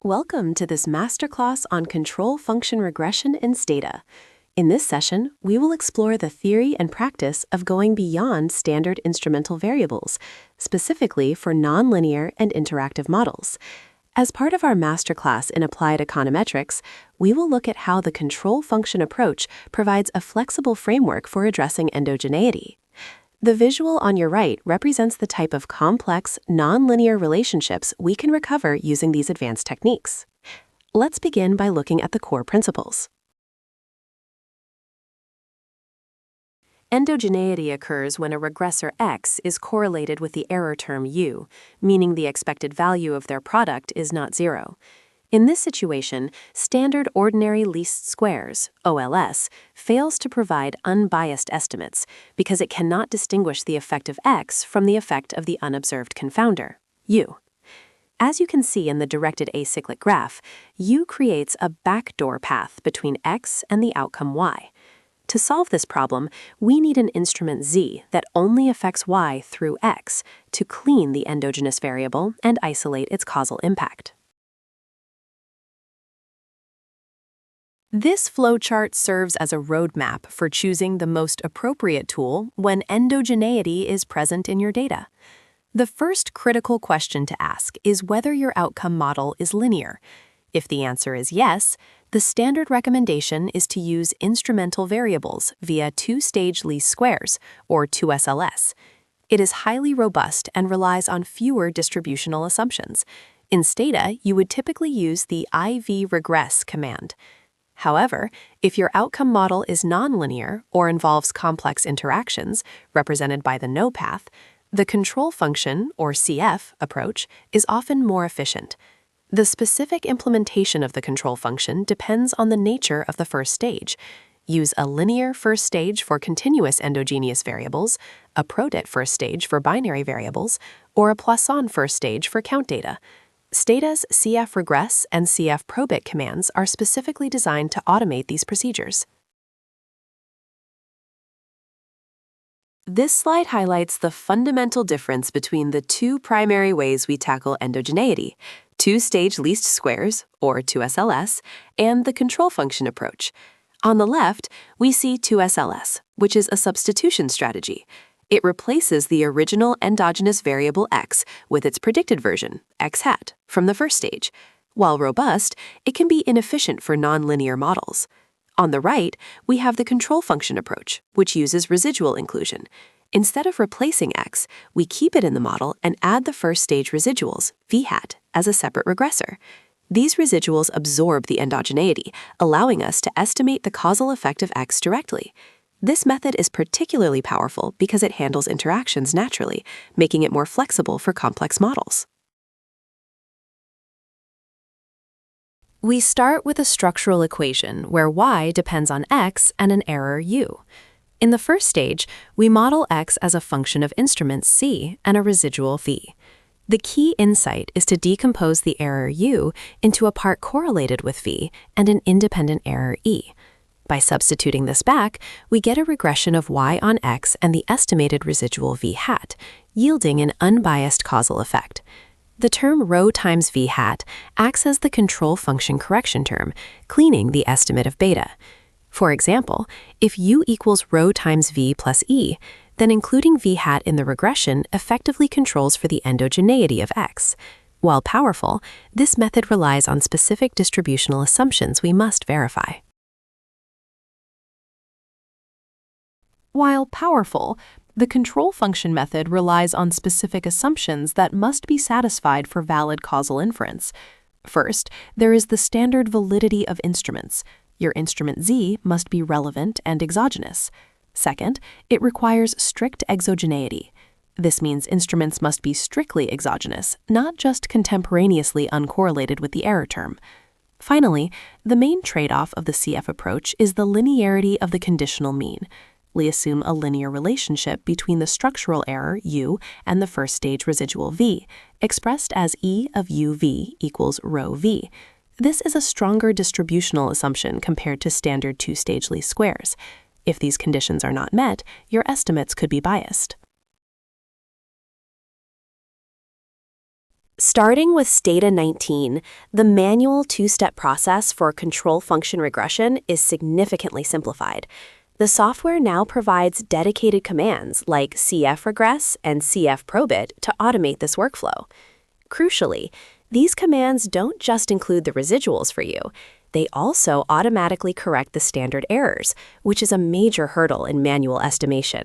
Welcome to this masterclass on control function regression in Stata. In this session, we will explore the theory and practice of going beyond standard instrumental variables, specifically for nonlinear and interactive models. As part of our masterclass in applied econometrics, we will look at how the control function approach provides a flexible framework for addressing endogeneity. The visual on your right represents the type of complex, nonlinear relationships we can recover using these advanced techniques. Let's begin by looking at the core principles. Endogeneity occurs when a regressor X is correlated with the error term U, meaning the expected value of their product is not zero. In this situation, standard ordinary least squares, OLS, fails to provide unbiased estimates because it cannot distinguish the effect of X from the effect of the unobserved confounder, U. As you can see in the directed acyclic graph, U creates a backdoor path between X and the outcome Y. To solve this problem, we need an instrument Z that only affects Y through X to clean the endogenous variable and isolate its causal impact. This flowchart serves as a roadmap for choosing the most appropriate tool when endogeneity is present in your data. The first critical question to ask is whether your outcome model is linear. If the answer is yes, the standard recommendation is to use instrumental variables via two-stage least squares, or 2SLS. It is highly robust and relies on fewer distributional assumptions. In Stata, you would typically use the EViews command. However, if your outcome model is nonlinear or involves complex interactions, represented by the no path, the control function, or CF, approach is often more efficient. The specific implementation of the control function depends on the nature of the first stage. Use a linear first stage for continuous endogenous variables, a probit first stage for binary variables, or a Poisson first stage for count data. Stata's cfregress and cfprobit commands are specifically designed to automate these procedures. This slide highlights the fundamental difference between the two primary ways we tackle endogeneity: two-stage least squares, or 2SLS, and the control function approach. On the left, we see 2SLS, which is a substitution strategy. It replaces the original endogenous variable X with its predicted version, X hat, from the first stage. While robust, it can be inefficient for nonlinear models. On the right, we have the control function approach, which uses residual inclusion. Instead of replacing X, we keep it in the model and add the first stage residuals, V hat, as a separate regressor. These residuals absorb the endogeneity, allowing us to estimate the causal effect of X directly. This method is particularly powerful because it handles interactions naturally, making it more flexible for complex models. We start with a structural equation where Y depends on X and an error U. In the first stage, we model X as a function of instruments C and a residual V. The key insight is to decompose the error U into a part correlated with V and an independent error E. By substituting this back, we get a regression of Y on X and the estimated residual V hat, yielding an unbiased causal effect. The term rho times V hat acts as the control function correction term, cleaning the estimate of beta. For example, if U equals rho times V plus E, then including V hat in the regression effectively controls for the endogeneity of X. While powerful, this method relies on specific distributional assumptions we must verify. While powerful, the control function method relies on specific assumptions that must be satisfied for valid causal inference. First, there is the standard validity of instruments. Your instrument Z must be relevant and exogenous. Second, it requires strict exogeneity. This means instruments must be strictly exogenous, not just contemporaneously uncorrelated with the error term. Finally, the main trade-off of the CF approach is the linearity of the conditional mean. We assume a linear relationship between the structural error, U, and the first stage residual V, expressed as E of UV equals rho V. This is a stronger distributional assumption compared to standard two-stage least squares. If these conditions are not met, your estimates could be biased. Starting with Stata 19, the manual two-step process for control function regression is significantly simplified. The software now provides dedicated commands like cfregress and cfprobit to automate this workflow. Crucially, these commands don't just include the residuals for you. They also automatically correct the standard errors, which is a major hurdle in manual estimation.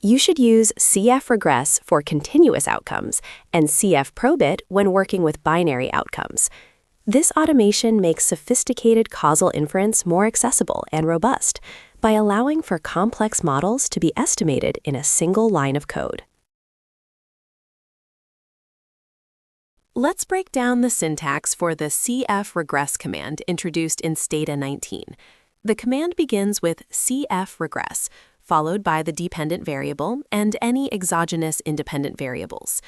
You should use cfregress for continuous outcomes and cfprobit when working with binary outcomes. This automation makes sophisticated causal inference more accessible and robust by allowing for complex models to be estimated in a single line of code. Let's break down the syntax for the cfregress command introduced in Stata 19. The command begins with cfregress, followed by the dependent variable and any exogenous independent variables.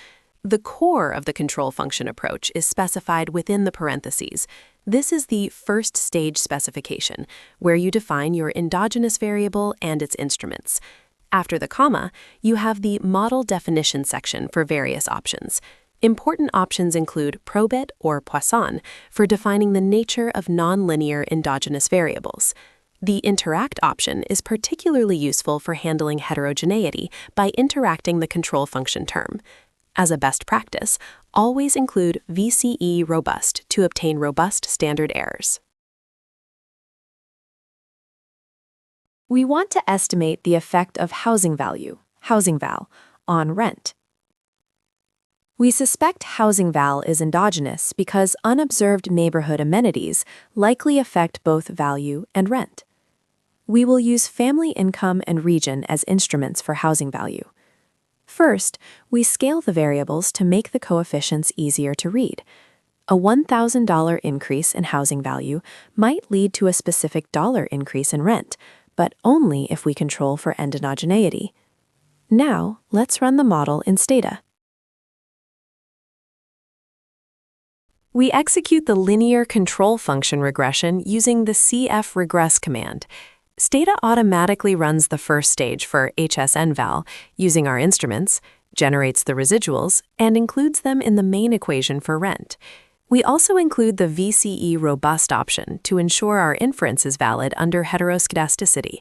The core of the control function approach is specified within the parentheses. This is the first stage specification, where you define your endogenous variable and its instruments. After the comma, you have the model definition section for various options. Important options include probit or Poisson for defining the nature of nonlinear endogenous variables. The interact option is particularly useful for handling heterogeneity by interacting the control function term. As a best practice, always include VCE robust to obtain robust standard errors. We want to estimate the effect of housing value, housing val, on rent. We suspect housing val is endogenous because unobserved neighborhood amenities likely affect both value and rent. We will use family income and region as instruments for housing value. First, we scale the variables to make the coefficients easier to read. A $1,000 increase in housing value might lead to a specific dollar increase in rent, but only if we control for endogeneity. Now, let's run the model in Stata. We execute the linear control function regression using the cfregress command. Stata automatically runs the first stage for HSN-val using our instruments, generates the residuals, and includes them in the main equation for rent. We also include the VCE robust option to ensure our inference is valid under heteroscedasticity.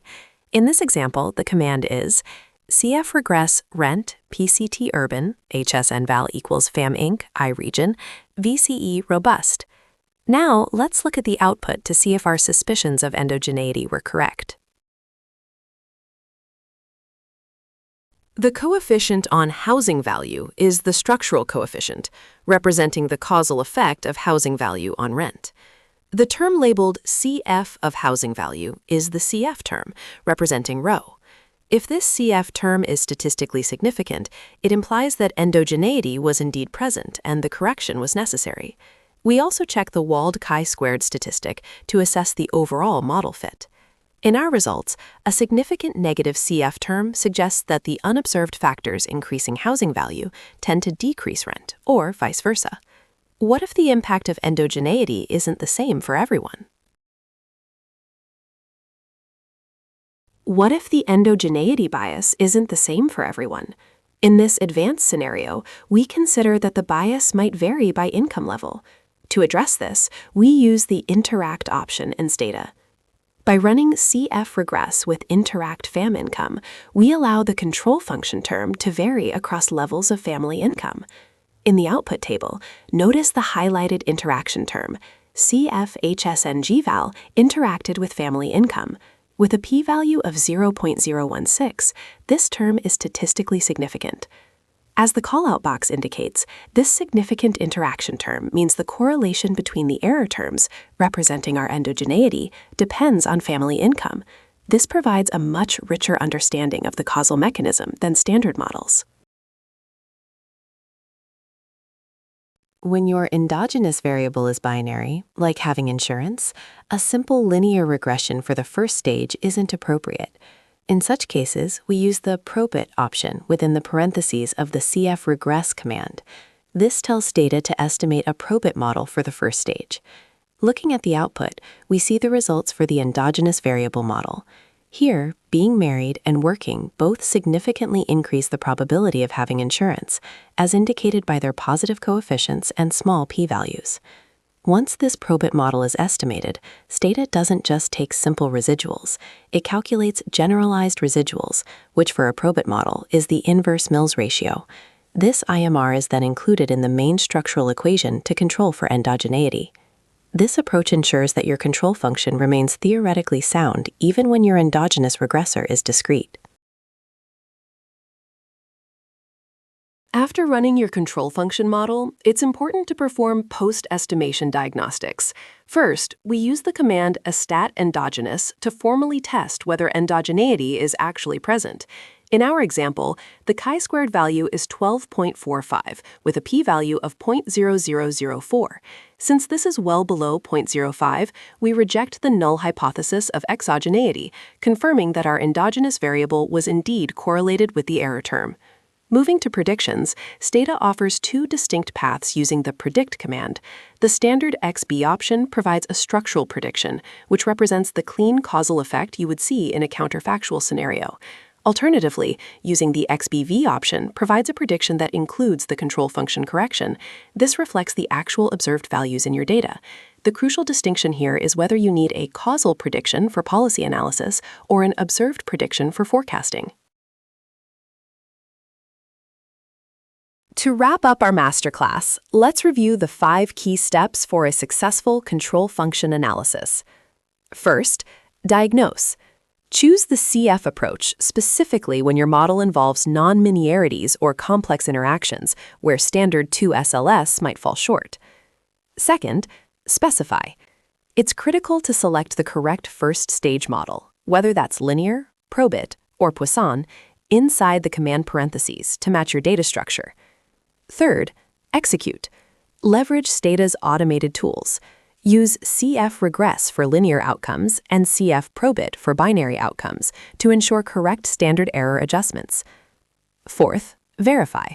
In this example, the command is cfregress rent PCT urban, HSN-val equals fam inc, I region, VCE robust. Now, let's look at the output to see if our suspicions of endogeneity were correct. The coefficient on housing value is the structural coefficient, representing the causal effect of housing value on rent. The term labeled CF of housing value is the CF term, representing rho. If this CF term is statistically significant, it implies that endogeneity was indeed present and the correction was necessary. We also check the Wald chi-squared statistic to assess the overall model fit. In our results, a significant negative CF term suggests that the unobserved factors increasing housing value tend to decrease rent, or vice versa. What if the impact of endogeneity isn't the same for everyone? What if the endogeneity bias isn't the same for everyone? In this advanced scenario, we consider that the bias might vary by income level. To address this, we use the interact option in Stata. By running cfregress with interact fam income, we allow the control function term to vary across levels of family income. In the output table, notice the highlighted interaction term, cfhsngval interacted with family income. With a p-value of 0.016, this term is statistically significant. As the callout box indicates, this significant interaction term means the correlation between the error terms, representing our endogeneity, depends on family income. This provides a much richer understanding of the causal mechanism than standard models. When your endogenous variable is binary, like having insurance, a simple linear regression for the first stage isn't appropriate. In such cases, we use the probit option within the parentheses of the cfregress command. This tells Stata to estimate a probit model for the first stage. Looking at the output, we see the results for the endogenous variable model. Here, being married and working both significantly increase the probability of having insurance, as indicated by their positive coefficients and small p-values. Once this probit model is estimated, Stata doesn't just take simple residuals. It calculates generalized residuals, which for a probit model is the inverse Mills ratio. This IMR is then included in the main structural equation to control for endogeneity. This approach ensures that your control function remains theoretically sound even when your endogenous regressor is discrete. After running your control function model, it's important to perform post-estimation diagnostics. First, we use the command endogenous to formally test whether endogeneity is actually present. In our example, the chi-squared value is 12.45 with a p-value of 0.0004. Since this is well below 0.05, we reject the null hypothesis of exogeneity, confirming that our endogenous variable was indeed correlated with the error term. Moving to predictions, Stata offers two distinct paths using the predict command. The standard XB option provides a structural prediction, which represents the clean causal effect you would see in a counterfactual scenario. Alternatively, using the XBV option provides a prediction that includes the control function correction. This reflects the actual observed values in your data. The crucial distinction here is whether you need a causal prediction for policy analysis or an observed prediction for forecasting. To wrap up our masterclass, let's review the 5 key steps for a successful control function analysis. First, diagnose. Choose the CF approach specifically when your model involves nonlinearities or complex interactions where standard 2SLS might fall short. Second, specify. It's critical to select the correct first stage model, whether that's linear, probit, or Poisson, inside the command parentheses to match your data structure. Third, execute. Leverage Stata's automated tools. Use cfregress for linear outcomes and cfprobit for binary outcomes to ensure correct standard error adjustments. Fourth, verify.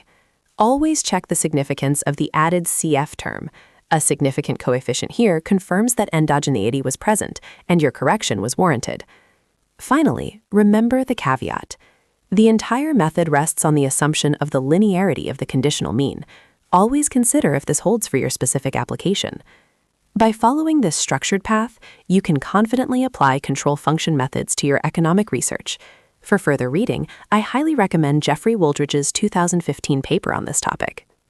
Always check the significance of the added CF term. A significant coefficient here confirms that endogeneity was present and your correction was warranted. Finally, remember the caveat. The entire method rests on the assumption of the linearity of the conditional mean. Always consider if this holds for your specific application. By following this structured path, you can confidently apply control function methods to your economic research. For further reading, I highly recommend Jeffrey Wooldridge's 2015 paper on this topic.